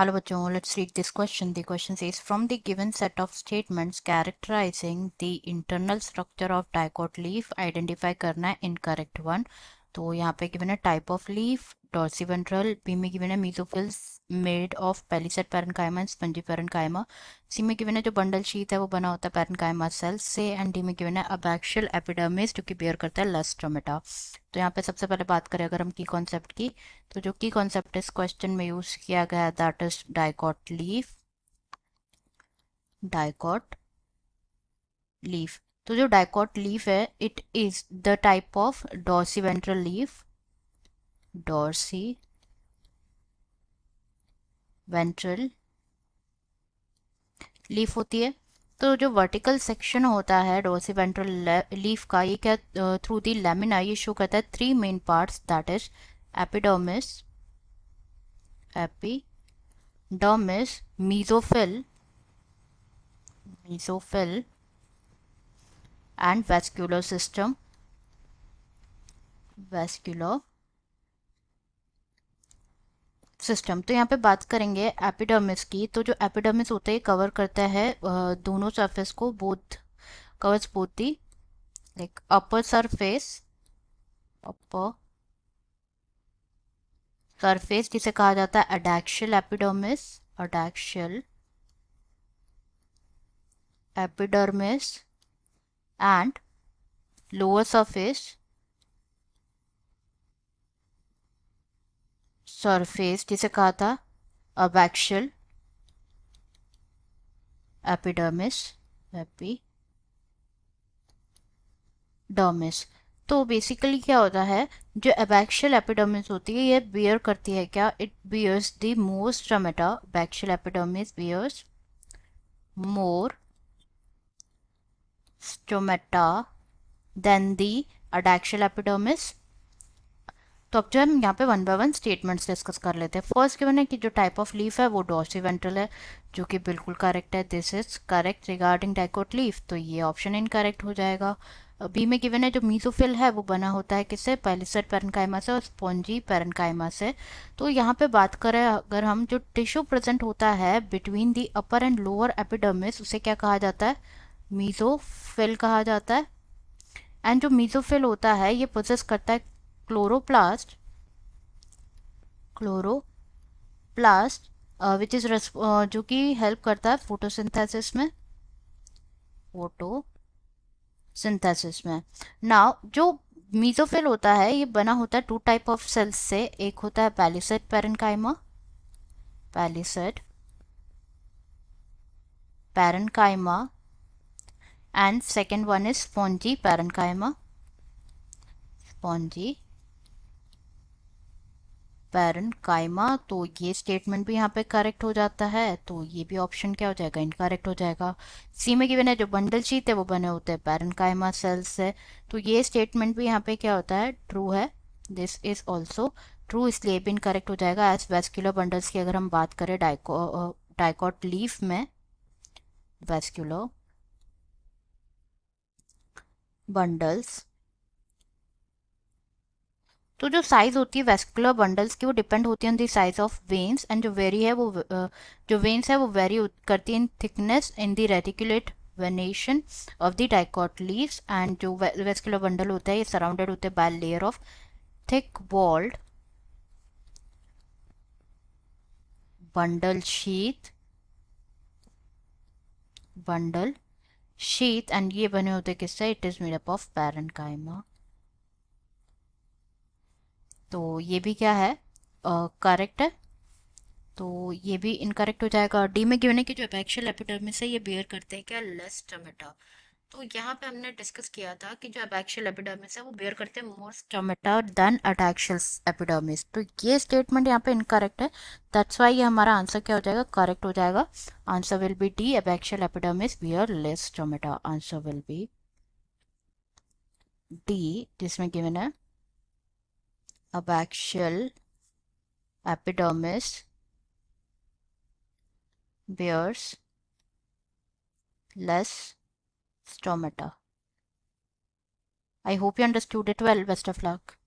Hello बच्चों, let's read this question. The question says, from the given set of statements characterizing the internal structure of dicot leaf, identify करना है incorrect one. तो यहाँ पे given है type of leaf, dorsiventral, B में given है mesophils made of palisade parenchyma and spongy parenchyma, C में given है जो bundle sheath है वो बना होता है parenchyma cells से, and D में given है abaxial epidermis जो कि bear करता है less stomata. तो यहाँ पे सबसे पहले बात करें अगर हम की कॉन्सेप्ट की, तो जो की कॉन्सेप्ट इस क्वेश्चन में यूज किया गया that is dicot leaf. Dicot leaf, तो जो डाइकॉट लीफ है it is the type of dorsiventral leaf. Dorsiventral leaf होती है. तो जो वर्टिकल सेक्शन होता है डॉर्सी वेंट्रल लीफ का, ये क्या थ्रू दी लेमिना ये शो करता है three main parts that is epidermis, epidermis, mesophyll, mesophil and vascular system, vascular system. तो यहाँ पे बात करेंगे एपिडर्मिस की. तो जो एपिडर्मिस होता है कवर करता है दोनों सरफेस को, both covers both the like upper surface, upper surface जिसे कहा जाता है adaxial epidermis, adaxial epidermis, and lower surface जिसे कहा था अबैक्शियल एपिडर्मिस, एपिडर्मिस. तो बेसिकली क्या होता है, जो एबैक्शियल एपिडर्मिस होती है ये बियर करती है क्या, it bears the more stomata. Abaxial epidermis bears more stomata than the adaxial epidermis. तो अब जो हम यहाँ पे one by one statements discuss कर लेते हैं. फर्स्ट गिवन है कि जो टाइप ऑफ लीफ है वो डॉर्सिवेंट्रल है, जो कि बिल्कुल करेक्ट है. This is correct regarding dicot leaf, तो ये ऑप्शन इनकरेक्ट हो जाएगा. बी में गिवन है जो मीजोफिल है वो बना होता है किससे, पैलिसेड पेरेन्काइमा से और स्पॉन्जी पेरेन्काइमा से. तो यहाँ पे बात करें अगर हम, जो टिश्यू प्रेजेंट होता है between the upper and lower epidermis उसे क्या कहा जाता है, मीजोफिल कहा जाता है. एंड जो मीजोफिल होता है ये पोजेस करता है क्लोरोप्लास्ट, क्लोरोप्लास्ट विच इज जो कि हेल्प करता है फोटोसिंथेसिस में, फोटोसिंथेसिस में. नाउ जो मीजोफिल होता है ये बना होता है टू टाइप ऑफ सेल्स से. एक होता है palisade parenchyma, palisade parenchyma, and second one is spongy parenchyma, spongy parenchyma. तो ये स्टेटमेंट भी यहाँ पे करेक्ट हो जाता है. तो ये भी ऑप्शन क्या हो जाएगा, इनकरेक्ट हो जाएगा. सी में गिवन है जो बंडल शीट है वो बने होते हैं पेरेन्काइमा सेल्स से. तो ये स्टेटमेंट भी यहाँ पे क्या होता है, ट्रू है. दिस इज ऑल्सो ट्रू, इसलिए भी इनकरेक्ट हो जाएगा. एज वेस्क्यूलर बंडल्स की अगर हम बात करें डाइकॉट लीफ में, वेस्क्यूलर बंडल्स, तो जो साइज होती है वेस्कुलर बंडल्स की वो डिपेंड होती है on the size of veins. And जो वेरी है वो जो वेन्स है वो वेरी करती है in thickness in the reticulate venation of the dicot leaves. And जो वेस्कुलर बंडल होता है ये सराउंडेड होते हैं by layer of thick walled bundle sheath, bundle sheath. And ये बने होते हैं किससे, it is made up of parenchyma. तो ये भी क्या है, करेक्ट है. तो ये भी इनकरेक्ट हो जाएगा. डी में गिवन है कि जो एबैक्शियल एपिडर्मिस है ये बेयर करते हैं क्या, लेस स्टोमेटा. तो यहाँ पे हमने डिस्कस किया था कि जो एबैक्शियल एपिडर्मिस है वो बेयर करते हैं मोर स्टोमेटा देन अडैक्शियल एपिडर्मिस. तो ये स्टेटमेंट यहाँ पे इनकरेक्ट है. दैट्स वाई ये हमारा आंसर क्या हो जाएगा, करेक्ट हो जाएगा. Answer will be D, abaxial epidermis bear less stomata. Answer will be D, जिसमें गिवन है abaxial epidermis bears less stomata. I hope you understood it well. Best of luck.